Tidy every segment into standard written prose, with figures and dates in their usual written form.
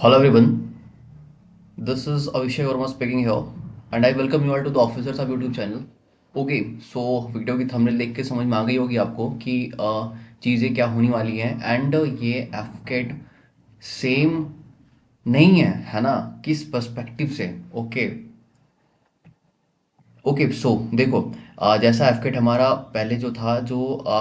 Hello everyone, this is Abhishek Verma speaking here and I welcome you all to the Officers of YouTube channel. Okay so video की thumbnail देख के समझ में आ गई होगी आपको कि चीज़ें क्या होने वाली हैं एंड ये एफकेट सेम नहीं है ना? किस पर्सपेक्टिव से? ओके ओके सो देखो, जैसा एफकेट हमारा पहले जो था जो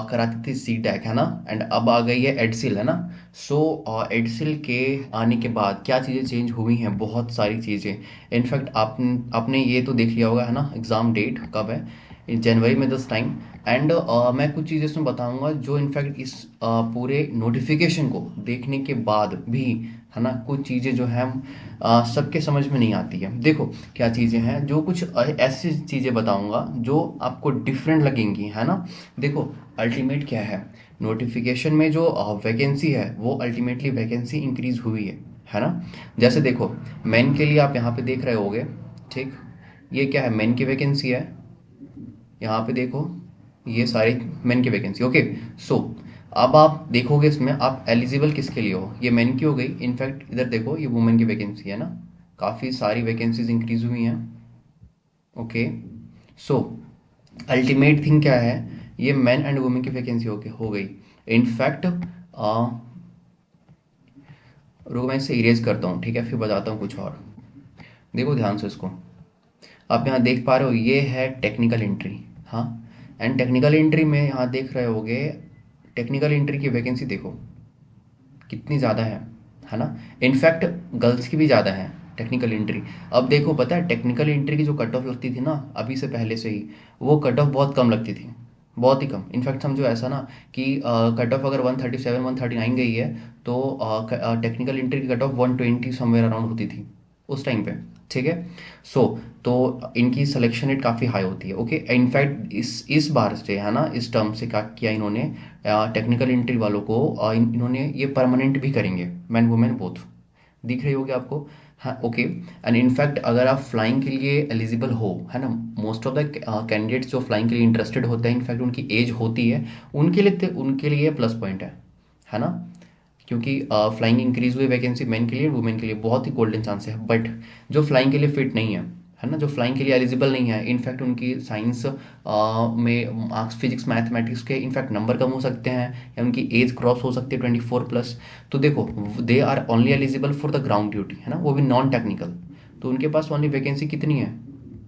कराती थी सी टैक है ना, एंड अब आ गई है एडसिल है ना. सो एडसिल के आने के बाद क्या चीज़ें चेंज हुई हैं? बहुत सारी चीज़ें. इनफैक्ट आपने ये तो देख लिया होगा है ना, एग्ज़ाम डेट कब है? जनवरी में दिस टाइम. एंड मैं कुछ चीज़ें इसमें बताऊंगा जो इनफैक्ट इस पूरे नोटिफिकेशन को देखने के बाद भी है ना, कुछ चीज़ें जो हैं सबके समझ में नहीं आती है. देखो क्या चीज़ें हैं, जो कुछ ऐसी चीज़ें बताऊंगा जो आपको डिफरेंट लगेंगी है ना. देखो अल्टीमेट क्या है, नोटिफिकेशन में जो वैकेंसी है वो अल्टीमेटली वैकेंसी इंक्रीज हुई है ना. जैसे देखो मेन के लिए आप यहाँ पे देख रहे होगे, ठीक. ये क्या है, मेन की वैकेंसी है. यहाँ पे देखो ये सारी मेन की वैकेंसी. ओके सो अब आप देखोगे इसमें आप एलिजिबल किसके लिए हो. ये मेन की हो गई. इनफैक्ट इधर देखो ये वुमेन की वैकेंसी है ना. काफ़ी सारी वैकेंसीज इंक्रीज हुई हैं. ओके सो अल्टीमेट थिंग क्या है, ये मेन एंड वुमेन की वैकेंसी हो गई. इनफैक्ट रुको मैं इसे इरेज करता हूँ, ठीक है, फिर बताता हूँ कुछ और. देखो ध्यान से इसको, आप यहाँ देख पा रहे हो ये है टेक्निकल एंट्री. हाँ, एंड टेक्निकल एंट्री में यहाँ देख रहे होगे, टेक्निकल एंट्री की वैकेंसी देखो कितनी ज़्यादा है ना. इनफैक्ट गर्ल्स की भी ज़्यादा है टेक्निकल एंट्री. अब देखो पता है टेक्निकल एंट्री की जो कट ऑफ लगती थी ना अभी से पहले से ही, वो कट ऑफ बहुत कम लगती थी. बहुत ही कम. इनफैक्ट समझो ऐसा ना कि कट ऑफ अगर 137 139 गई है तो टेक्निकल एंट्री की कट ऑफ 120 समवेयर अराउंड होती थी उस टाइम पे. ठीक है सो तो इनकी सिलेक्शन रेट काफ़ी हाई होती है. ओके इनफैक्ट इस बार से है ना, इस टर्म से क्या किया इन्होंने, टेक्निकल एंट्री वालों को इन्होंने ये परमानेंट भी करेंगे, मैन वुमेन बोथ. दिख रही होगी आपको. हाँ ओके. एंड इनफैक्ट अगर आप फ्लाइंग के लिए एलिजिबल हो है ना, मोस्ट ऑफ द कैंडिडेट्स जो फ्लाइंग के लिए इंटरेस्टेड होते हैं इनफैक्ट उनकी एज होती है, उनके लिए प्लस पॉइंट है ना. क्योंकि फ्लाइंग इंक्रीज हुई वैकेंसी मेन के लिए वुमेन के लिए बहुत ही गोल्डन चांस है. बट जो फ्लाइंग के लिए फिट नहीं है ना, जो फ्लाइंग के लिए एलिजिबल नहीं है, इनफैक्ट उनकी साइंस में मार्क्स फिजिक्स मैथमेटिक्स के इनफैक्ट नंबर कम हो सकते हैं या उनकी एज क्रॉस हो सकती है 24+. तो देखो they are only eligible for the ground duty है ना, वो भी नॉन टेक्निकल. तो उनके पास ओनली वैकेंसी कितनी है,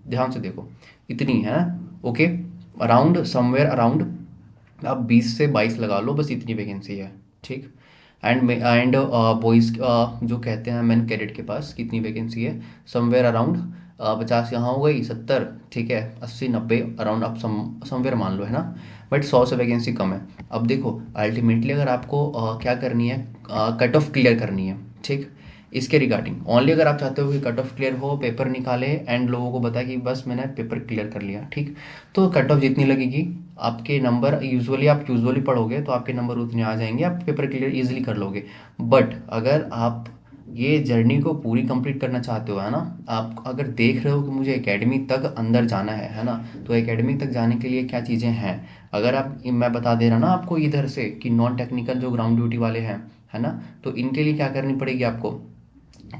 ध्यान से देखो, इतनी है. ओके अराउंड समवेयर अराउंड आप 20 से 22 लगा लो, बस इतनी वैकेंसी है. ठीक. एंड बॉयज़ जो कहते हैं मैन कैडेट के पास कितनी वैकेंसी है, समवेयर अराउंड 50 यहाँ हो गई 70, ठीक है 80 90 अराउंड आप समवेयर मान लो है ना. बट 100 से वैकेंसी कम है. अब देखो अल्टीमेटली अगर आपको क्या करनी है, कट ऑफ क्लियर करनी है. ठीक. इसके रिगार्डिंग ओनली अगर आप चाहते हो कि कट ऑफ क्लियर हो, पेपर निकाले एंड लोगों को बताया कि बस मैंने पेपर क्लियर कर लिया, ठीक. तो कट ऑफ जितनी लगेगी आपके नंबर, आप यूजुअली पढ़ोगे तो आपके नंबर उतने आ जाएंगे, आप पेपर क्लियर इजीली कर लोगे. बट अगर आप ये जर्नी को पूरी कंप्लीट करना चाहते हो है ना, आप अगर देख रहे हो कि मुझे एकेडमी तक अंदर जाना है ना, तो एकेडमी तक जाने के लिए क्या चीज़ें हैं, अगर आप, मैं बता दे रहा ना आपको इधर से कि नॉन टेक्निकल जो ग्राउंड ड्यूटी वाले हैं है ना, तो इनके लिए क्या करनी पड़ेगी आपको,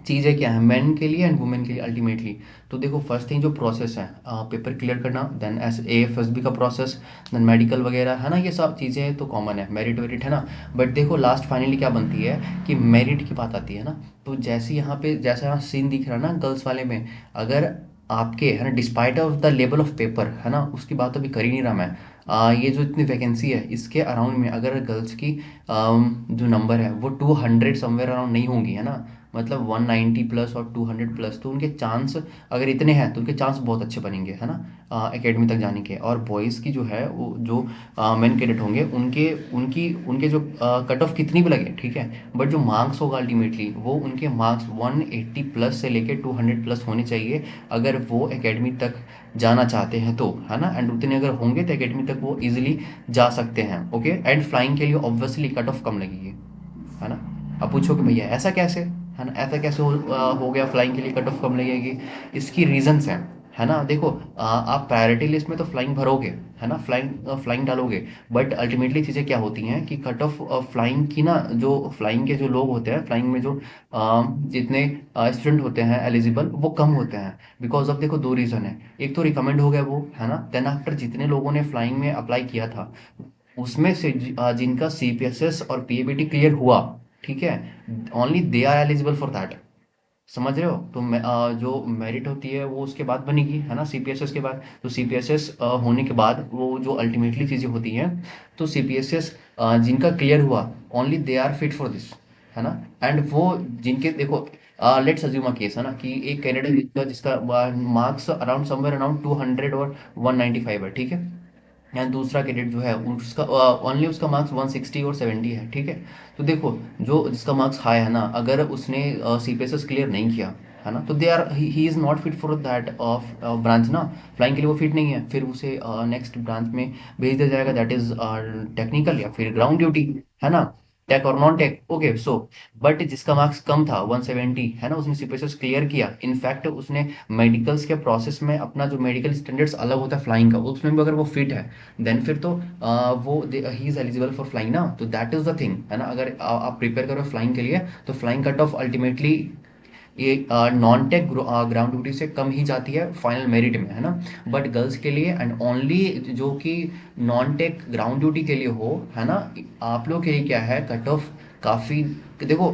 चीज़ें क्या है मेन के लिए एंड वुमेन के लिए अल्टीमेटली. तो देखो फर्स्ट थिंग जो प्रोसेस है पेपर क्लियर करना, देन एस AFSB का प्रोसेस, देन मेडिकल वगैरह है ना, ये सब चीज़ें तो कॉमन है, मेरिट वेरिट है ना. बट देखो लास्ट फाइनली क्या बनती है कि मेरिट की बात आती है ना. तो जैसे यहाँ पे जैसा यहाँ सीन दिख रहा है ना गर्ल्स वाले में, अगर आपके है ना despite of the level of paper है ना, उसकी बात अभी कर ही नहीं रहा मैं. ये जो इतनी वैकेंसी है इसके अराउंड में अगर गर्ल्स की जो नंबर है वो 200 समवेयर अराउंड नहीं होंगी है ना, मतलब 190+ और 200+, तो उनके चांस अगर इतने हैं तो उनके चांस बहुत अच्छे बनेंगे है ना एकेडमी तक जाने के. और बॉयज़ की जो है वो जो मेन कैडेट होंगे उनके उनकी उनके जो कट ऑफ कितनी भी लगे ठीक है, बट जो मार्क्स होगा अल्टीमेटली वो उनके मार्क्स 180+ से लेके 200+ होने चाहिए अगर वो एकेडमी तक जाना चाहते हैं तो है ना. एंड उतने अगर होंगे तो एकेडमी तक वो इजीली जा सकते हैं. ओके एंड फ्लाइंग के लिए ऑब्वियसली कट ऑफ कम लगेगी है ना. अब पूछो कि भैया ऐसा कैसे है ना, ऐसा कैसे हो गया फ्लाइंग के लिए कट ऑफ कम लगेगी. इसकी रीजंस हैं. है ना। देखो आप प्रायोरिटी लिस्ट में तो फ्लाइंग भरोगे, है ना, फ्लाइंग फ्लाइंग डालोगे, बट अल्टीमेटली चीज़ें क्या होती हैं कि कट ऑफ फ्लाइंग की ना, जो फ्लाइंग के जो लोग होते हैं, फ्लाइंग में जो जितने स्टूडेंट होते हैं एलिजिबल, वो कम होते हैं। बिकॉज ऑफ, देखो दो रीज़न है। एक तो रिकमेंड हो गया वो, है ना, देन आफ्टर जितने लोगों ने फ्लाइंग में अप्लाई किया था उसमें से जिनका सीपीएसएस और पीएबीटी क्लियर हुआ, ठीक है, only they are eligible for that. समझ रहे हो। तो जो मेरिट होती है वो उसके बाद बनेगी, है ना, सीपीएसएस के बाद। तो सीपीएसएस होने के बाद वो जो अल्टीमेटली चीज़ें होती हैं, तो सीपीएसएस जिनका क्लियर हुआ, only they are fit for this, है ना। एंड वो जिनके, देखो लेट्स अज्यूम अ केस, है ना, कि एक कैंडिडेट जिसका जिसका मार्क्स अराउंड समवेयर अराउंड 200 और 195 है, ठीक है, या दूसरा कैडेट जो है उसका ओनली उसका मार्क्स 160 और 70 है, ठीक है। तो देखो जो जिसका मार्क्स हाई है ना, अगर उसने सीपीएसएस क्लियर नहीं किया, है ना, तो they are he is not fit for that of branch ना। फ्लाइंग के लिए वो फिट नहीं है, फिर उसे नेक्स्ट ब्रांच में भेज दिया जाएगा, दैट इज टेक्निकल या फिर ग्राउंड ड्यूटी, है ना, टेक और non tech, okay. So but जिसका मार्क्स कम था 170, है ना, उसने सीपीएसएस क्लियर किया, इनफैक्ट उसने मेडिकल्स के प्रोसेस में अपना जो मेडिकल स्टैंडर्ड्स अलग होता है फ्लाइंग का, उसमें भी अगर वो फिट है, देन फिर तो वो he is eligible for flying ना। तो दैट इज द थिंग, है ना। अगर आप प्रिपेयर करो फ्लाइंग के लिए, तो फ्लाइंग कट ऑफ अल्टीमेटली ये नॉन टेक ग्राउंड ड्यूटी से कम ही जाती है फाइनल मेरिट में, है ना। बट गर्ल्स के लिए एंड ओनली जो कि नॉन टेक ग्राउंड ड्यूटी के लिए हो, है ना, आप लोग के लिए क्या है, कट ऑफ काफ़ी, देखो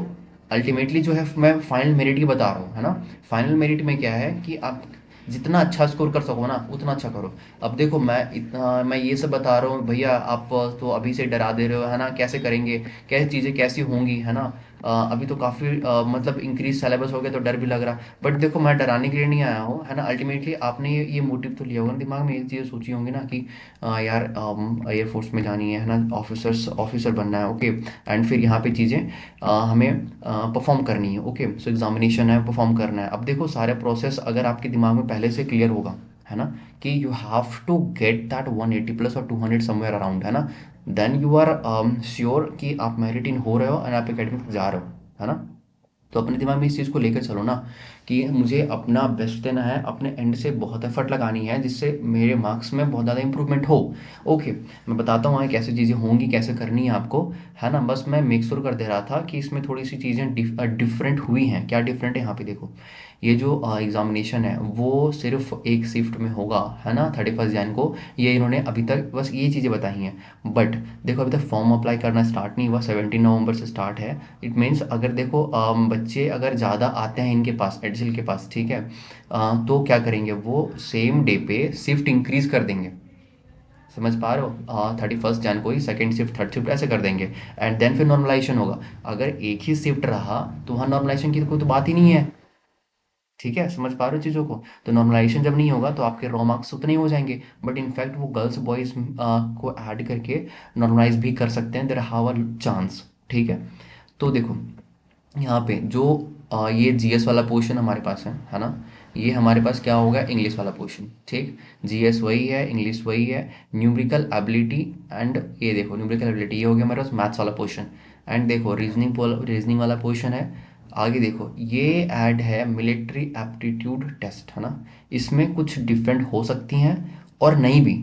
अल्टीमेटली जो है मैं फाइनल मेरिट की बता रहा हूँ, है ना। फाइनल मेरिट में क्या है कि आप जितना अच्छा स्कोर कर सको ना उतना अच्छा करो। अब देखो मैं ये सब बता रहा हूँ भैया, आप तो अभी से डरा दे रहे हो, है ना, कैसे करेंगे, कैसी चीज़ें कैसी होंगी, है ना। अभी तो काफ़ी मतलब इंक्रीज सिलेबस हो गया तो डर भी लग रहा। बट देखो मैं डराने के लिए नहीं आया हूँ, है ना। अल्टीमेटली आपने ये मोटिव तो लिया होगा ना दिमाग में, ये चीज़ें सोची होंगी ना कि यार एयरफोर्स में जानी है ना, ऑफिसर बनना है, ओके। एंड फिर यहाँ पे चीज़ें हमें परफॉर्म करनी है, ओके। सो एग्जामिनेशन है, परफॉर्म करना है। अब देखो सारे प्रोसेस अगर आपके दिमाग में पहले से क्लियर होगा, है ना, कि you have to get that 180 plus और 200 समवेयर अराउंड, है ना, देन यू आर श्योर कि आप मेरिट इन हो रहे हो एंड आप एकेडमिक जा रहे हो, है ना। तो अपने दिमाग में इस चीज़ को लेकर चलो ना, कि मुझे अपना बेस्ट देना है, अपने एंड से बहुत एफर्ट लगानी है जिससे मेरे मार्क्स में बहुत ज़्यादा इंप्रूवमेंट हो, ओके। मैं बताता हूँ आगे कैसे चीज़ें होंगी, कैसे करनी है आपको, है ना। बस मैं मेक श्योर कर दे रहा था कि इसमें थोड़ी सी चीज़ें डिफरेंट हुई हैं। क्या डिफरेंट है यहाँ पे देखो, ये जो एग्ज़ामिनेशन है वो सिर्फ एक शिफ्ट में होगा, है ना, 31 जैन को। ये इन्होंने अभी तक बस ये चीज़ें बताई हैं, बट देखो अभी तक फॉर्म अप्लाई करना स्टार्ट नहीं हुआ, 17 नवंबर से स्टार्ट है। इट मीन्स अगर देखो बच्चे अगर ज़्यादा आते हैं इनके पास, एडसिल के पास, ठीक है, तो क्या करेंगे वो सेम डे पे शिफ्ट इंक्रीज कर देंगे। समझ पा रहे हो, 31 जैन को ही सेकेंड शिफ्ट, थर्ड शिफ्ट ऐसे कर देंगे, एंड देन फिर नॉर्मलाइजेशन होगा। अगर एक ही शिफ्ट रहा तो वहाँ नॉर्मलाइजेशन की तो कोई तो बात ही नहीं है, ठीक है, समझ पा रहे हो चीज़ों को। तो नॉर्मलाइजेशन जब नहीं होगा तो आपके रॉ मार्क्स उतने ही हो जाएंगे, बट इनफैक्ट वो गर्ल्स बॉयज़ को ऐड करके नॉर्मलाइज भी कर सकते हैं, देर हैव अ चांस, ठीक है। तो देखो यहाँ पे जो ये जीएस वाला पोर्शन हमारे पास है ना, ये हमारे पास क्या होगा, इंग्लिश वाला पोर्शन, ठीक। जीएस वही है, इंग्लिश वही है, न्यूमेरिकल एबिलिटी, एंड ये देखो न्यूमेरिकल एबिलिटी ये हो गया हमारे पास मैथ्स वाला पोर्शन। एंड देखो रीजनिंग वाला पोर्शन है। आगे देखो ये ऐड है मिलिट्री एप्टीट्यूड टेस्ट, है ना। इसमें कुछ डिफरेंट हो सकती हैं और नहीं भी,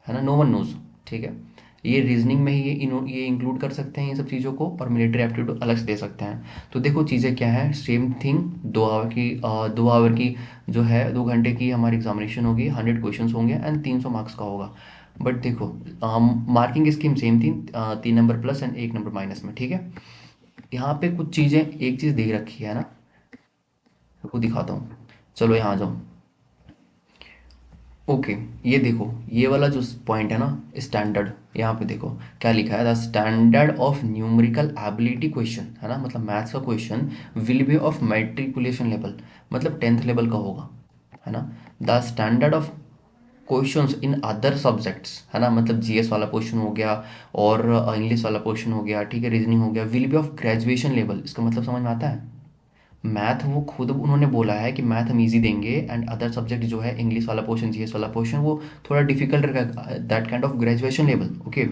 है ना, नो वन नोज, ठीक है। ये रीजनिंग में ही ये इंक्लूड कर सकते हैं ये सब चीज़ों को, और मिलिट्री एप्टीट्यूड अलग से दे सकते हैं। तो देखो चीज़ें क्या है, सेम थिंग, 2 आवर की जो है, 2 घंटे की हमारी एग्जामिनेशन होगी, 100 क्वेश्चंस होंगे एंड 300 मार्क्स का होगा। बट देखो मार्किंग स्कीम सेम थी, 3 number plus and 1 number minus में, ठीक है। यहाँ पे कुछ चीज़ें, एक चीज़ दे रखी है ना, आपको दिखाता हूँ, चलो यहाँ आ जाओ, ओके। ये देखो ये वाला जो पॉइंट है ना, स्टैंडर्ड, यहाँ पे देखो क्या लिखा है, the standard of numerical ability question, है ना, मतलब मैथ्स का question will be of matriculation level, मतलब 10th लेवल का होगा, है ना। The standard of questions in other subjects, है ना, मतलब जीएस वाला क्वेश्चन हो गया और इंग्लिश वाला क्वेश्चन हो गया, ठीक है, रीजनिंग हो गया, will be of graduation level. इसका मतलब समझ में आता है, मैथ वो खुद उन्होंने बोला है कि मैथ हम इजी देंगे, एंड अदर सब्जेक्ट जो है इंग्लिश वाला पोर्शन, जीएस वाला पोर्शन, वो थोड़ा डिफिकल्ट रहेगा, that kind of graduation level. Okay,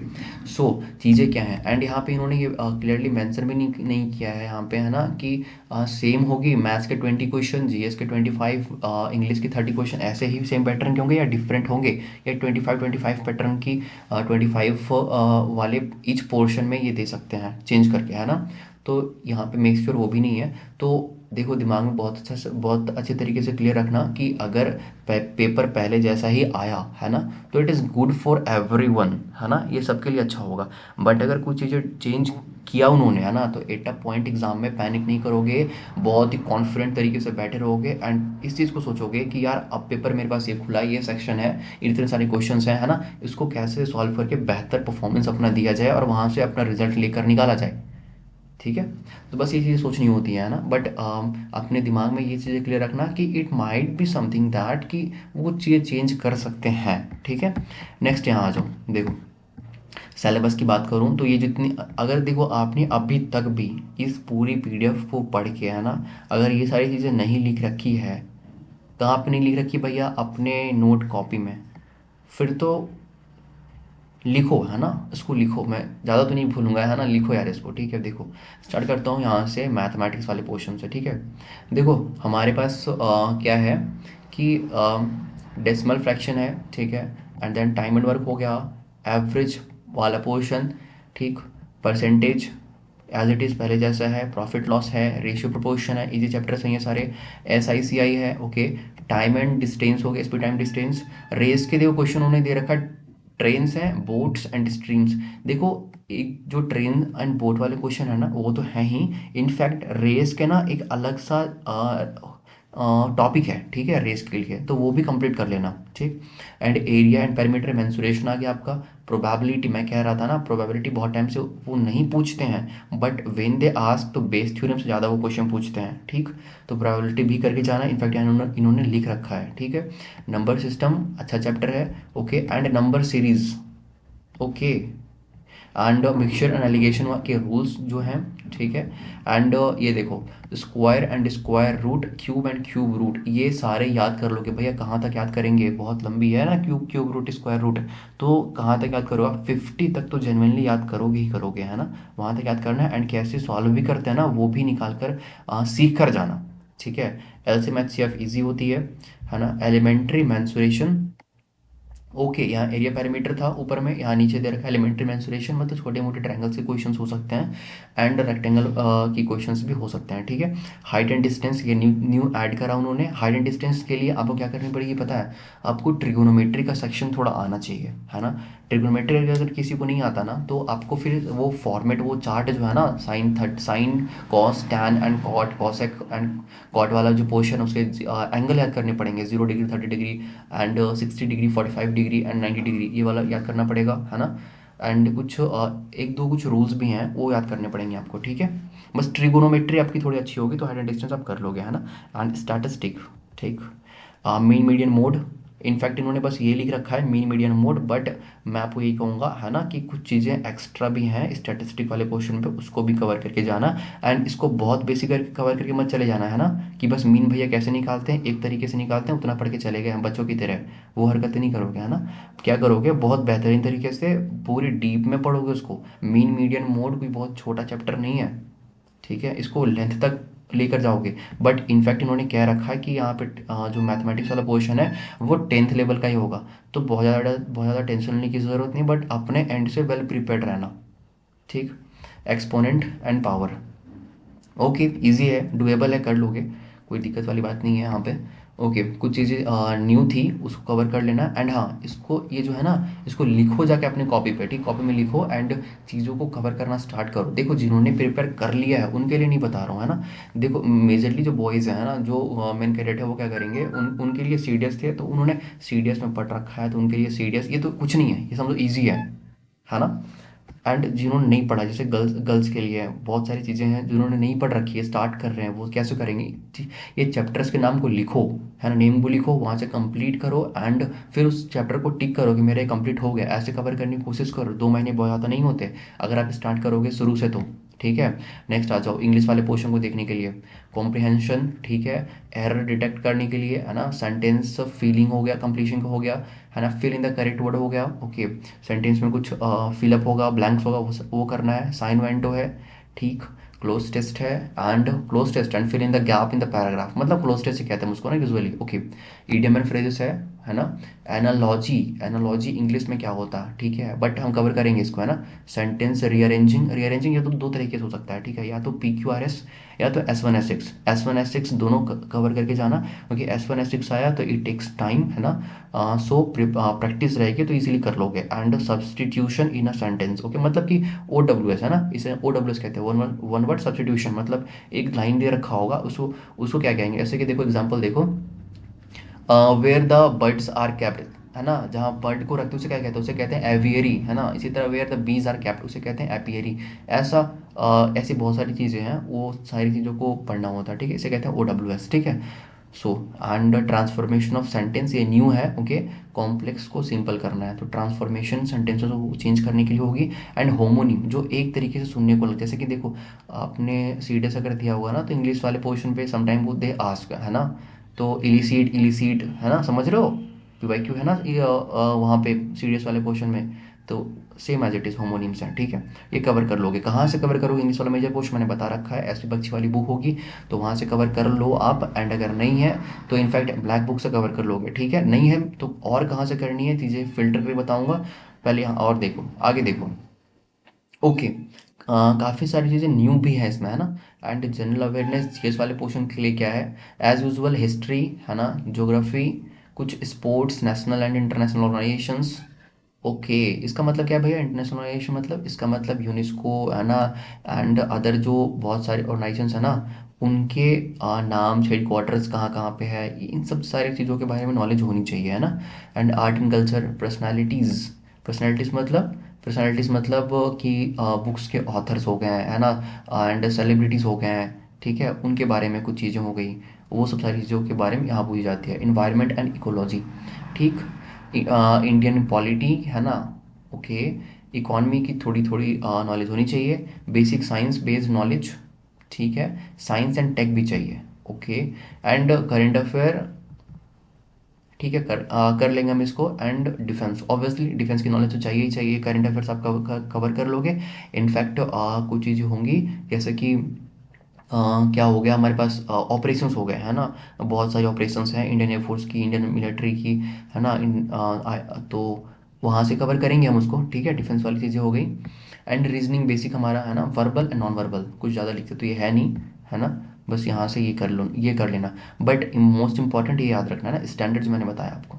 so चीज़ें क्या हैं, एंड यहाँ पे इन्होंने ये क्लियरली मेंशन भी नहीं किया है यहाँ पे, है ना, कि सेम होगी मैथ्स के 20 क्वेश्चन, जीएस के 25, इंग्लिश के 30 क्वेश्चन, ऐसे ही सेम पैटर्न के होंगे या डिफरेंट होंगे, या 25 पैटर्न की 25 वाले ईच पोर्शन में ये दे सकते हैं चेंज करके, है ना। तो यहाँ पे मेक श्योर वो भी नहीं है। तो देखो दिमाग में बहुत अच्छा बहुत अच्छे तरीके से क्लियर रखना कि अगर पेपर पहले जैसा ही आया, है ना, तो it is good for everyone, है ना, ये सबके लिए अच्छा होगा। बट अगर कुछ चीज़ें चेंज किया उन्होंने, है ना, तो एट अ पॉइंट एग्जाम में पैनिक नहीं करोगे, बहुत ही कॉन्फिडेंट तरीके से बैठे रहोगे, एंड इस चीज़ को सोचोगे कि यार अब पेपर मेरे पास ये खुला है, ये सेक्शन है, इतने सारे क्वेश्चन हैं, है ना, इसको कैसे सॉल्व करके बेहतर परफॉर्मेंस अपना दिया जाए और वहाँ से अपना रिजल्ट लेकर निकाला जाए। ठीक है, तो बस ये चीज़ें सोचनी होती है ना, बट अपने दिमाग में ये चीज़ें क्लियर रखना कि it might be something that कि वो चीज़ें चेंज कर सकते हैं। ठीक है, नेक्स्ट यहाँ आ जाओ। देखो सिलेबस की बात करूँ तो ये जितनी, अगर देखो आपने अभी तक भी इस पूरी पीडीएफ को पढ़ के, है ना, अगर ये सारी चीज़ें नहीं लिख रखी है, कहाँ पे नहीं लिख रखी भैया, अपने नोट कॉपी में, फिर तो लिखो, है ना, इसको लिखो, मैं ज़्यादा तो नहीं भूलूंगा, है ना, लिखो यार इसको। ठीक है, देखो स्टार्ट करता हूँ यहाँ से मैथमेटिक्स वाले पोर्शन से। ठीक है, देखो हमारे पास क्या है कि डेसिमल फ्रैक्शन है, ठीक है, and then time and work हो गया, एवरेज वाला पोर्शन, ठीक, परसेंटेज एज इट इज़ पहले जैसा है, प्रॉफिट लॉस है, रेशियो प्रोपोर्शन है, इजी चैप्टर्स हैं ये सारे, एस आई सी आई है, ओके, टाइम एंड डिस्टेंस हो गया, स्पीड टाइम डिस्टेंस, रेस के देखो क्वेश्चन उन्होंने दे रखा है, ट्रेन्स हैं, बोट्स एंड स्ट्रीम्स। देखो एक जो ट्रेन एंड बोट वाले क्वेश्चन है ना, वो तो है ही, इनफैक्ट रेस के ना एक अलग सा टॉपिक है, ठीक है, रेस के लिए, तो वो भी कंप्लीट कर लेना। ठीक, and area and perimeter mensuration आ गया आपका, प्रोबेबिलिटी, मैं कह रहा था ना, प्रोबेबिलिटी बहुत टाइम से वो नहीं पूछते हैं, बट व्हेन दे आस्क तो बेस थ्योरम से ज़्यादा वो क्वेश्चन पूछते हैं। ठीक, तो प्रोबेबिलिटी भी करके जाना, इनफैक्ट इन्होंने इन्होंने लिख रखा है। ठीक है, नंबर सिस्टम अच्छा चैप्टर है, okay, and number series, okay, and mixture and alligation के रूल्स जो हैं, ठीक है, एंड ये देखो square and square root, cube and cube root, ये सारे याद कर लोगे भैया। कहाँ तक याद करेंगे, बहुत लंबी है ना, cube cube root square root, तो कहाँ तक याद करोगे आप, 50 तक तो जेनुइनली याद करोगे ही करोगे, है ना, वहाँ तक याद करना है, एंड कैसे सॉल्व भी करते हैं ना वो भी निकाल कर सीख कर जाना। ठीक है, L C math C F easy होती है ना, एलिमेंट्री मैंसुरेशन, ओके, यहाँ एरिया पैरामीटर था ऊपर में, यहाँ नीचे दे रखा है एलिमेंट्री मेंसुरेशन, मतलब छोटे मोटे ट्रायंगल्स के क्वेश्चंस हो सकते हैं, एंड रेक्टेंगल की क्वेश्चंस भी हो सकते हैं। ठीक है, हाइट एंड डिस्टेंस, ये न्यू न्यू ऐड करा उन्होंने। हाइट एंड डिस्टेंस के लिए आपको क्या करनी पड़ेगी पता है, आपको ट्रिगोनोमेट्री का सेक्शन थोड़ा आना चाहिए, है ना। ट्रिगोनोमेट्री अगर किसी को नहीं आता ना, तो आपको फिर वो फॉर्मेट, वो चार्ट जो है ना, sine cos tan and cot, cosec and cot वाला जो पोर्शन, उसके एंगल याद करने पड़ेंगे, 0 degree, 30 degree, and 60 degree, 45 degree and 90 degree, ये वाला याद करना पड़ेगा, है ना। एंड कुछ एक दो कुछ रूल्स भी हैं, वो याद करने पड़ेंगे आपको। ठीक है, बस ट्रिगोनोमेट्री आपकी थोड़ी अच्छी होगी तो हाइट एंड डिस्टेंस आप कर लोगे, है ना। एंड स्टैटिस्टिक, ठीक, मीन मीडियन मोड, इनफैक्ट इन्होंने बस ये लिख रखा है मीन मीडियन मोड, बट मैं आपको यही कहूँगा, है ना, कि कुछ चीज़ें एक्स्ट्रा भी हैं स्टैटिस्टिक वाले क्वेश्चन पे, उसको भी कवर करके जाना, एंड इसको बहुत बेसिक करके कवर करके मत चले जाना, है ना, कि बस मीन भैया कैसे निकालते हैं, एक तरीके से निकालते हैं, उतना पढ़ के चले गए हम बच्चों की तरह, वो हरकतें नहीं करोगे, है ना। क्या करोगे, बहुत बेहतरीन तरीके से पूरी डीप में पढ़ोगे उसको। मीन मीडियन मोड कोई बहुत छोटा चैप्टर नहीं है, ठीक है, इसको लेंथ तक लेकर जाओगे। बट इनफैक्ट इन्होंने कह रखा है कि यहाँ पे जो मैथमेटिक्स वाला पोर्शन है वो 10th लेवल का ही होगा, तो बहुत ज़्यादा टेंशन लेने की ज़रूरत नहीं, बट अपने एंड से वेल प्रिपेयर्ड रहना। ठीक, exponent and power, okay, easy है, डुएबल है, कर लोगे, कोई दिक्कत वाली बात नहीं है यहाँ पे। ओके, कुछ चीज़ें न्यू थी उसको कवर कर लेना, एंड हाँ इसको, ये जो है ना, इसको लिखो जाके अपने कॉपी पे, ठीक, कॉपी में लिखो, एंड चीज़ों को कवर करना स्टार्ट करो। देखो जिन्होंने प्रिपेयर कर लिया है उनके लिए नहीं बता रहा हूँ, है ना। देखो मेजरली जो बॉयज़ हैं, है ना, जो मेन कैडेट है, वो क्या करेंगे, उनके लिए सीडीएस थे, तो उन्होंने सीडीएस में पढ़ रखा है, तो उनके लिए सीडीएस ये तो कुछ नहीं है, ये समझो ईजी है ना। एंड जिन्होंने नहीं पढ़ा, जैसे गर्ल्स गर्ल्स के लिए बहुत सारी चीज़ें हैं, जिन्होंने नहीं पढ़ रखी है, स्टार्ट कर रहे हैं, वो कैसे करेंगे, ये चैप्टर्स के नाम को लिखो, है ना, नेम को लिखो, वहाँ से कंप्लीट करो, एंड फिर उस चैप्टर को टिक करो कि मेरा कंप्लीट हो गया, ऐसे कवर करने की कोशिश करो। 2 महीने बहुत ज़्यादा नहीं होते अगर आप स्टार्ट करोगे शुरू से, तो ठीक है। नेक्स्ट आ जाओ इंग्लिश वाले पोर्शन को देखने के लिए, कॉम्प्रिहेंशन, ठीक है, एरर डिटेक्ट करने के लिए, है ना, सेंटेंस फीलिंग हो गया, कंप्लीशन का हो गया, है ना, fill in the correct word हो गया, ओके, सेंटेंस में कुछ फिलअप होगा, ब्लैंक्स होगा, वो करना है, साइन वेंटो है, ठीक, क्लोज टेस्ट है, and cloze test and fill in the gap in the paragraph, मतलब क्लोज टेस्ट ही कहते हैं उसको ना usually, okay. Idiom and phrases है ना। एनालॉजी, एनालॉजी इंग्लिश में क्या होता है, ठीक है, बट हम कवर करेंगे इसको, है ना। सेंटेंस रीअरेंजिंग, रीअरेंजिंग ये तो दो तरीके से हो सकता है, ठीक है, या तो PQRS या तो S1 S6, S1 S6 दोनों कवर करके जाना, क्योंकि S1 S6 आया तो इट टेक्स टाइम, है ना। सो प्रैक्टिस रहेगी तो इजीली कर लोगे। And substitution in a sentence, okay, मतलब कि OWS है ना, इसे OWS कहते हैं, वन वर्ड सब्सटीट्यूशन, मतलब एक लाइन दे रखा होगा, उसको उसको क्या कहेंगे, ऐसे कि देखो एग्जाम्पल देखो, where the birds are capped, है ना, जहाँ बर्ड को रखते हैं उसे क्या कहते हैं, उसे कहते हैं एवियरी, है ना। इसी तरह where the bees are capped उसे कहते हैं एपियरी। ऐसा ऐसी बहुत सारी चीज़ें हैं, वो सारी चीज़ों को पढ़ना होता है, ठीक है, इसे कहते हैं OWS, ठीक है। So and transformation of sentence, ये न्यू है, ओके, कॉम्प्लेक्स को सिंपल करना है, तो ट्रांसफॉर्मेशन सेंटेंसेस को चेंज करने के लिए होगी। एंड होमोनिम, जो एक तरीके से सुनने को लगता है, जैसे कि देखो आपने सीरियस अगर दिया हुआ ना, तो इंग्लिश वाले पोर्शन पे समटाइम वो दे आस्क, है ना, तो इलिसिट, इलिसिट, है ना, समझ रहे हो, PYQ है ना ये वहाँ पे सीरियस वाले पोर्शन में, तो same as it is homonyms हैं, ठीक है। ये कवर कर लोगे, कहाँ से कवर करोगे, इंग्लिश वाला मेजर पोर्शन मैंने बता रखा है, एसपी बख्शी वाली बुक होगी तो वहाँ से कवर कर लो आप, एंड अगर नहीं है तो इनफैक्ट ब्लैक बुक से कवर कर लोगे, ठीक है। नहीं है तो और कहाँ से करनी है चीज़ें फिल्टर करके बताऊँगा, पहले यहाँ और देखो, आगे देखो, ओके। काफ़ी सारी चीज़ें न्यू भी है इसमें, है ना। एंड जनरल अवेयरनेस जीएस वाले पोर्शन के लिए क्या है, एज यूजुअल हिस्ट्री, है ना, ज्योग्राफी, कुछ sports, national and international organisations, okay. इसका मतलब क्या है भैया, इंटरनेशनल ऑर्गेनाइजेशन मतलब इसका मतलब यूनेस्को, है ना, एंड अदर जो बहुत सारे ऑर्गेनाइजेशंस है ना, उनके नाम, हेड क्वार्टर्स कहाँ कहाँ पे है, इन सब सारी चीज़ों के बारे में नॉलेज होनी चाहिए, है ना। And art and culture, personalities, personalities मतलब, पर्सनैलिटीज़ मतलब कि बुक्स के ऑथर्स हो गए हैं, है ना, एंड सेलिब्रिटीज़ हो गए हैं, ठीक है, उनके बारे में कुछ चीज़ें हो गई, वो सब सारी चीज़ों के बारे में यहाँ पूछी जाती है। इन्वायरमेंट एंड इकोलॉजी, ठीक, इंडियन पॉलिटी, है ना, ओके, इकॉनमी की थोड़ी थोड़ी नॉलेज होनी चाहिए, बेसिक साइंस बेस्ड नॉलेज, ठीक है, साइंस एंड टेक भी चाहिए, ओके, एंड करेंट अफेयर, ठीक है, कर लेंगे हम इसको। एंड डिफेंस, ऑब्वियसली डिफेंस की नॉलेज तो चाहिए ही चाहिए, करंट अफेयर्स आप कवर कर लोगे। इनफैक्ट कुछ चीज़ें होंगी, जैसे कि क्या हो गया हमारे पास, ऑपरेशंस हो गए, है ना, बहुत सारी ऑपरेशंस हैं इंडियन एयरफोर्स की, इंडियन मिलिट्री की, है ना, तो वहाँ से कवर करेंगे हम उसको, ठीक है, डिफेंस वाली चीज़ें हो गई। एंड रीजनिंग बेसिक हमारा, है ना, वर्बल एंड नॉन वर्बल, कुछ ज़्यादा लिखते तो ये है नहीं, है ना, बस यहाँ से ये कर लो, ये कर लेना। बट मोस्ट इंपॉर्टेंट ये याद रखना है ना, स्टैंडर्ड्स मैंने बताया आपको,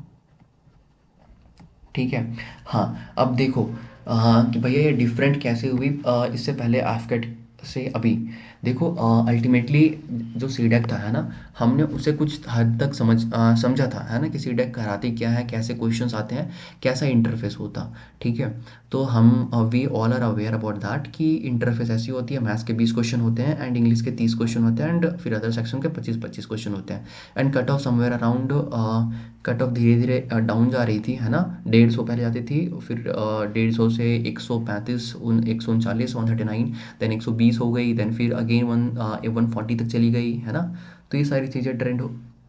ठीक है। हाँ, अब देखो, हाँ कि भैया ये डिफरेंट कैसे हुई इससे पहले एफकेट से अभी, देखो अल्टीमेटली जो सीडेक था, है ना, हमने उसे कुछ हद तक समझा था, है ना, कि सीडेक कराती क्या है, कैसे क्वेश्चंस आते हैं, कैसा इंटरफेस होता, ठीक है। तो हम we all are aware about that कि इंटरफेस ऐसी होती है, मैथ्स के 20 क्वेश्चन होते हैं, एंड इंग्लिश के 30 क्वेश्चन होते हैं, एंड फिर अदर सेक्शन के 25-25 क्वेश्चन होते हैं। And cut off somewhere around, cut off धीरे धीरे डाउन जा रही थी, है ना, 150 पहले जाती थी, फिर 150 से 135, 139, 139, देन 120 हो गई, देन फिर अगेन 140 तक चली गई, है ना। तो ये सारी चीज़ें ट्रेंड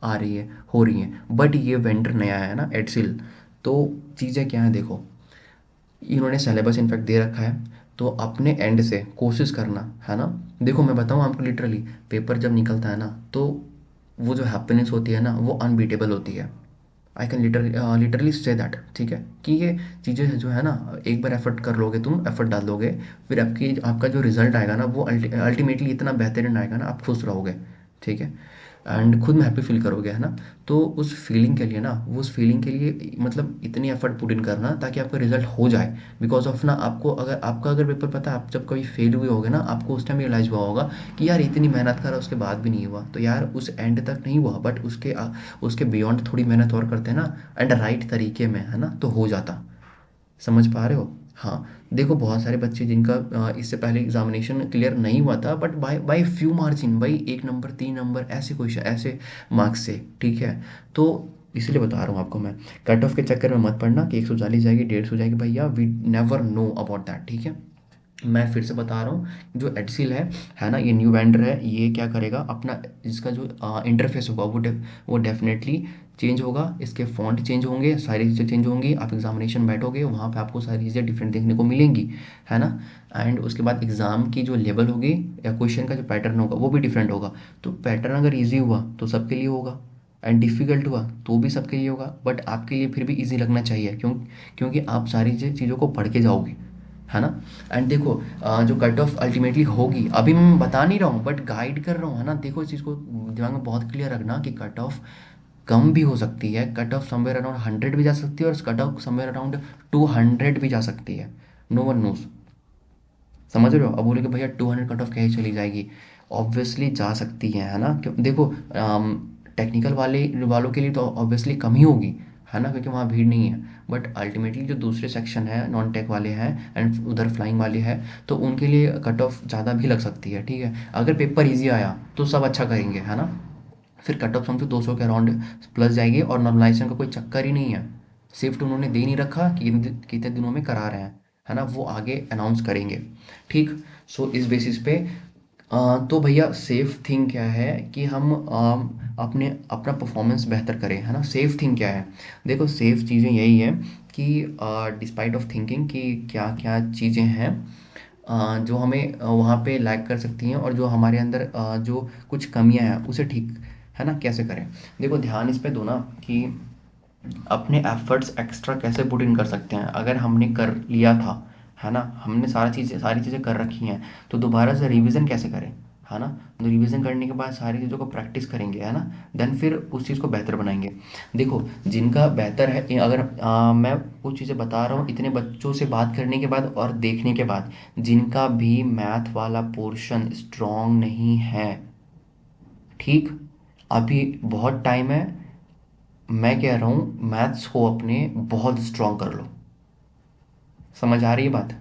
आ रही है, हो रही हैं, बट ये वेंडर नया है ना, एडसिल। तो चीज़ें क्या है देखो, इन्होंने सिलेबस इनफैक्ट दे रखा है, तो अपने एंड से कोशिश करना, है ना। देखो मैं बताऊँ आपको, लिटरली पेपर जब निकलता है ना, तो वो जो हैप्पीनेस होती है ना, वो अनबीटेबल होती है। I can literally say that, ठीक है, कि ये चीज़ें जो है ना, एक बार एफर्ट कर लोगे, तुम एफर्ट डाल दोगे, फिर आपका जो रिजल्ट आएगा ना, वो अल्टीमेटली इतना बेहतरीन आएगा ना, आप खुश रहोगे, ठीक है, एंड खुद में हैप्पी फील करोगे, है ना। तो उस फीलिंग के लिए ना, वो उस फीलिंग के लिए मतलब इतनी एफर्ट पुट इन करना ताकि आपका रिजल्ट हो जाए, बिकॉज ऑफ ना, आपका अगर पेपर पता है, आप जब कभी फेल हुए होगे ना, आपको उस टाइम रियलाइज हुआ होगा कि यार इतनी मेहनत करा उसके बाद भी नहीं हुआ, तो यार उस एंड तक नहीं हुआ, बट उसके बियॉन्ड थोड़ी मेहनत और करते हैं ना, एंड राइट तरीके में, है ना, तो हो जाता। समझ पा रहे हो। हाँ, देखो बहुत सारे बच्चे जिनका इससे पहले एग्जामिनेशन क्लियर नहीं हुआ था, but by by few margin, भाई 1 नंबर 3 नंबर ऐसे क्वेश्चन, ऐसे मार्क्स से, ठीक है। तो इसलिए बता रहा हूँ आपको मैं, कट ऑफ के चक्कर में मत पड़ना कि 140 जाएगी, 150 जाएगी, भैया we never know about that, ठीक है। मैं फिर से बता रहा हूँ, जो एडसिल है ना, ये न्यू वेंडर है, ये क्या करेगा अपना, इसका जो इंटरफेस होगा वो डेफिनेटली चेंज होगा, इसके फॉन्ट चेंज होंगे, सारी चीज़ें चेंज होंगी, आप एग्जामिनेशन बैठोगे वहाँ पे आपको सारी चीज़ें डिफरेंट देखने को मिलेंगी, है ना। एंड उसके बाद एग्ज़ाम की जो लेवल होगी या क्वेश्चन का जो पैटर्न होगा वो भी डिफरेंट होगा। तो पैटर्न अगर ईजी हुआ तो सबके लिए होगा, एंड डिफ़िकल्ट हुआ तो भी सबके लिए होगा, बट आपके लिए फिर भी ईजी लगना चाहिए, क्योंकि आप सारी चीज़ों को पढ़ के जाओगे, है ना। एंड देखो जो कट ऑफ अल्टीमेटली होगी, अभी मैं बता नहीं रहा हूँ बट गाइड कर रहा हूँ, है ना। देखो इस चीज़ को दिमाग में बहुत क्लियर रखना कि कट ऑफ कम भी हो सकती है, कट ऑफ समवेयर अराउंड 100 भी जा सकती है, और कट ऑफ समवेयर अराउंड 200 भी जा सकती है। No one knows. समझ रहे हो? अब बोले कि भैया 200 कट ऑफ कहीं चली जाएगी, ऑब्वियसली जा सकती है ना। क्यों? देखो टेक्निकल वालों के लिए तो ऑब्वियसली कम ही होगी, है ना, क्योंकि वहाँ भीड़ नहीं है। बट अल्टीमेटली जो दूसरे सेक्शन है, नॉन टेक वाले हैं एंड उधर फ्लाइंग वाले हैं, तो उनके लिए कट ऑफ ज़्यादा भी लग सकती है, ठीक है। अगर पेपर ईजी आया तो सब अच्छा करेंगे, है ना। फिर कट ऑफ समझो 200 के अराउंड प्लस जाएगी, और नॉर्मलाइजेशन का कोई चक्कर ही नहीं है। शिफ्ट उन्होंने दे नहीं रखा कि कितने दिनों में करा रहे हैं, है ना, वो आगे अनाउंस करेंगे। ठीक। सो इस बेसिस पे तो भैया सेफ थिंग क्या है कि हम अपने अपना परफॉर्मेंस बेहतर करें, है ना। सेफ थिंग क्या है? देखो सेफ चीज़ें यही है कि डिस्पाइट ऑफ थिंकिंग कि क्या क्या चीज़ें हैं जो हमें वहाँ पे लैग कर सकती हैं, और जो हमारे अंदर जो कुछ कमियां हैं उसे ठीक, है ना, कैसे करें। देखो ध्यान इस पे दो ना कि अपने एफर्ट्स एक्स्ट्रा कैसे पुट इन कर सकते हैं। अगर हमने कर लिया था, है ना, हमने सारी चीज़ें कर रखी हैं, तो दोबारा से रिवीजन कैसे करें, है ना। तो रिवीजन करने के बाद सारी चीज़ों को प्रैक्टिस करेंगे, है ना, देन फिर उस चीज़ को बेहतर बनाएंगे। देखो जिनका बेहतर है, अगर मैं कुछ चीज़ें बता रहा हूँ इतने बच्चों से बात करने के बाद और देखने के बाद, जिनका भी मैथ वाला पोर्शन स्ट्रॉन्ग नहीं है, ठीक, अभी बहुत टाइम है। मैं कह रहा हूँ मैथ्स को अपने बहुत स्ट्रॉन्ग कर लो। समझ आ रही है बात?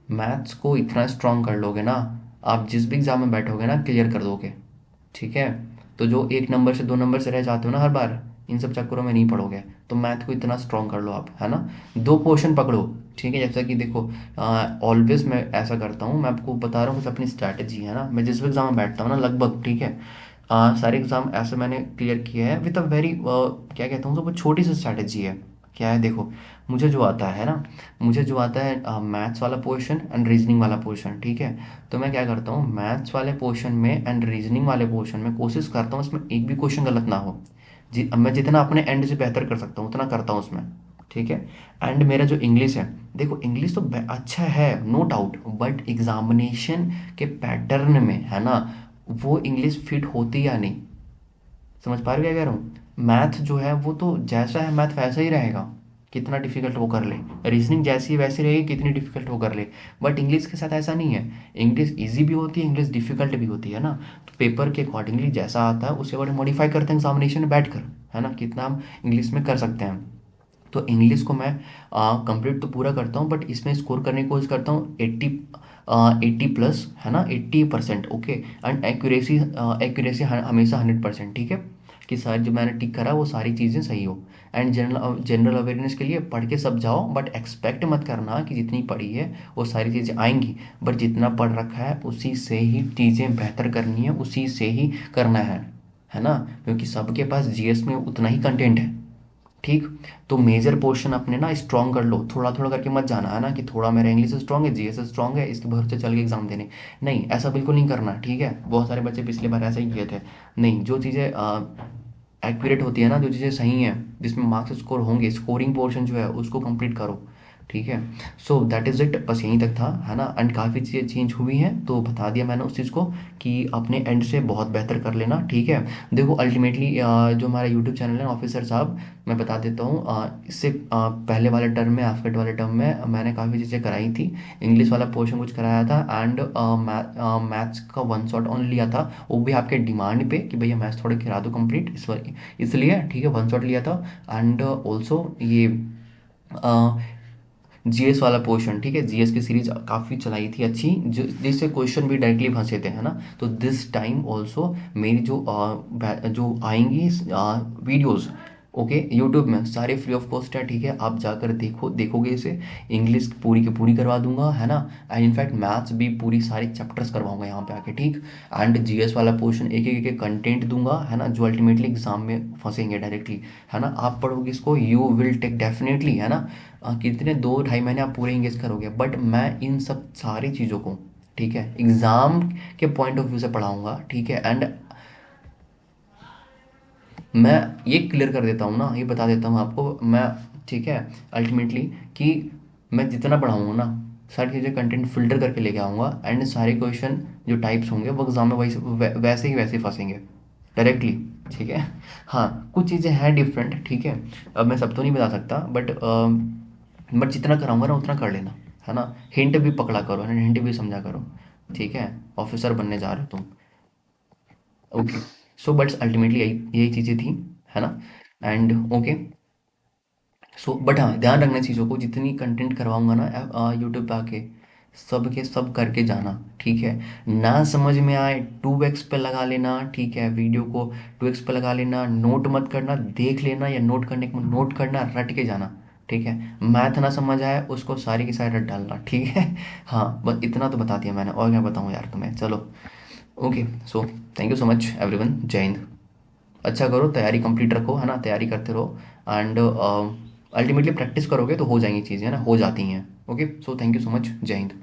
मैथ्स को इतना स्ट्रॉन्ग कर लोगे ना, आप जिस भी एग्जाम में बैठोगे ना क्लियर कर दोगे, ठीक है। तो जो 1 नंबर से 2 नंबर से रह जाते हो ना हर बार, इन सब चक्करों में नहीं पड़ोगे। तो मैथ को इतना स्ट्रॉन्ग कर लो आप, है ना। दो पोर्शन पकड़ो, ठीक है। जैसा कि देखो ऑलवेज मैं ऐसा करता हूँ, मैं आपको बता रहा हूँ कुछ अपनी स्ट्रैटेजी, है ना। मैं जिस भी एग्जाम में बैठता हूँ ना लगभग, ठीक है, सारे एग्जाम ऐसे मैंने क्लियर किए हैं विद अ वेरी क्या कहता हूँ, तो वो छोटी सी स्ट्रैटेजी है। क्या है देखो, मुझे जो आता है ना, मुझे जो आता है मैथ्स वाला पोर्शन एंड रीजनिंग वाला पोर्शन, ठीक है। तो मैं क्या करता हूँ, मैथ्स वाले पोर्शन में एंड रीजनिंग वाले पोर्शन में कोशिश करता हूँ इसमें एक भी क्वेश्चन गलत ना हो। मैं जितना अपने एंड से बेहतर कर सकता हूँ उतना करता हूँ उसमें, ठीक है। एंड मेरा जो इंग्लिश है, देखो इंग्लिश तो अच्छा है नो डाउट, बट एग्जामिनेशन के पैटर्न में, है ना, वो इंग्लिश फिट होती या नहीं। समझ पा रहे हो क्या कह रहा हूँ? मैथ जो है वो तो जैसा है मैथ वैसा ही रहेगा, कितना डिफिकल्ट वो कर ले। रीजनिंग जैसी वैसी रहेगी कितनी डिफिकल्ट वो कर ले। बट इंग्लिश के साथ ऐसा नहीं है। इंग्लिश इजी भी होती है, इंग्लिश डिफिकल्ट भी होती है ना। तो पेपर के अकॉर्डिंगली जैसा आता है उसके अकॉर्डिंग मॉडिफाई करते हैं एग्जामिनेशन में बैठ कर, है ना, कितना हम इंग्लिश में कर सकते हैं। तो इंग्लिश को मैं कंप्लीट तो पूरा करता हूँ, बट इसमें स्कोर करने की कोशिश करता हूँ 80 प्लस, है ना, 80%, ओके। एंड एक्यूरेसी, एक्यूरेसी हमेशा 100%, ठीक है, कि सारी जो मैंने टिक करा वो सारी चीज़ें सही हो। एंड जनरल अवेयरनेस के लिए पढ़ के सब जाओ, बट एक्सपेक्ट मत करना कि जितनी पढ़ी है वो सारी चीज़ें आएंगी। बट जितना पढ़ रखा है उसी से ही चीज़ें बेहतर करनी है, उसी से ही करना है ना, क्योंकि सबके पास जीएस में उतना ही कंटेंट है, ठीक। तो मेजर पोर्शन अपने ना स्ट्रॉन्ग कर लो, थोड़ा थोड़ा करके मत जाना, है ना, कि थोड़ा मेरा इंग्लिश स्ट्रॉन्ग है, जीएस स्ट्रॉन्ग है, इसके भरोसे चल के एग्जाम देने। नहीं, ऐसा बिल्कुल नहीं करना, ठीक है। बहुत सारे बच्चे पिछली बार ऐसा ही किए थे। नहीं, जो चीज़ें एक्यूरेट होती है ना, जो चीज़ें सही हैं, जिसमें मार्क्स स्कोर होंगे, स्कोरिंग पोर्शन जो है उसको कंप्लीट करो, ठीक है। सो दैट इज़ इट, बस यहीं तक था, है ना। एंड काफ़ी चीज़ें चेंज हुई हैं तो बता दिया मैंने उस चीज़ को कि अपने एंड से बहुत बेहतर कर लेना, ठीक है। देखो अल्टीमेटली जो हमारा यूट्यूब चैनल है ऑफिसर साहब, मैं बता देता हूँ इससे पहले वाले टर्म में, आफ्टर वाले टर्म में मैंने काफ़ी चीज़ें कराई थी। इंग्लिश वाला पोर्शन कुछ कराया था, एंड मैथ्स का वन शॉट ऑन लिया था, वो भी आपके डिमांड पे कि भैया मैथ्स थोड़े करा दो कंप्लीट, इसलिए, ठीक है, वन शॉट लिया था। एंड ऑल्सो ये जीएस वाला पोर्शन, ठीक है, जीएस की सीरीज काफ़ी चलाई थी अच्छी, जिससे क्वेश्चन भी डायरेक्टली फंसे थे, है ना। तो दिस टाइम ऑल्सो मेरी जो जो आएंगी वीडियोस, ओके, यूट्यूब में सारे फ्री ऑफ कॉस्ट है, ठीक है, आप जाकर देखोगे इसे। इंग्लिश पूरी की पूरी करवा दूंगा, है ना। एंड इनफैक्ट मैथ्स भी पूरी सारी चैप्टर्स करवाऊंगा यहाँ पे आके, ठीक। एंड जीएस वाला पोर्शन एक एक कंटेंट दूंगा, है ना, जो अल्टीमेटली एग्जाम में फंसेंगे डायरेक्टली, है ना। आप पढ़ोगे इसको, यू विल टेक डेफिनेटली, है ना। कितने 2-2.5 महीने आप पूरे इंगेज करोगे, बट मैं इन सब सारी चीज़ों को, ठीक है, एग्जाम के पॉइंट ऑफ व्यू से पढ़ाऊंगा, ठीक है। एंड मैं ये क्लियर कर देता हूँ ना, ये बता देता हूँ आपको मैं, ठीक है, अल्टीमेटली, कि मैं जितना पढ़ाऊँगा ना, सारी चीज़ें कंटेंट फिल्टर करके लेके आऊँगा, एंड सारे क्वेश्चन जो टाइप्स होंगे वो एग्जाम में वैसे ही वैसे फंसेंगे डायरेक्टली, ठीक है। हाँ, कुछ चीज़ें हैं डिफरेंट, ठीक है। अब मैं सब तो नहीं बता सकता, बट जितना कराऊंगा ना उतना कर लेना, है ना। हिंट भी पकड़ा करो, है ना, हिंट भी समझा करो, ठीक है। ऑफिसर बनने जा रहे हो तुम। ओके। सो बट्स अल्टीमेटली यही यही चीज़ें थी, है ना। And okay. सो बट हाँ, ध्यान रखना चीज़ों को, जितनी कंटेंट करवाऊंगा ना यूट्यूब पे आके, सब के सब करके जाना, ठीक है। ना समझ में आए 2x पे लगा लेना, ठीक है, वीडियो को 2x पे लगा लेना, नोट मत करना, देख लेना, या नोट करने को नोट करना, रट के जाना, ठीक है। मैथ ना समझ आए उसको सारी की सारी रट डालना, ठीक है। हाँ, बस इतना तो बता दिया मैंने, और क्या बताऊँ यार तुम्हें, चलो। Okay. So thank you so much everyone, जय हिंद। अच्छा करो, तैयारी कंप्लीट रखो, है ना, तैयारी करते रहो। एंड अल्टीमेटली प्रैक्टिस करोगे तो हो जाएंगी चीज़ें, है ना, हो जाती हैं। Okay, so thank you so much, जय हिंद।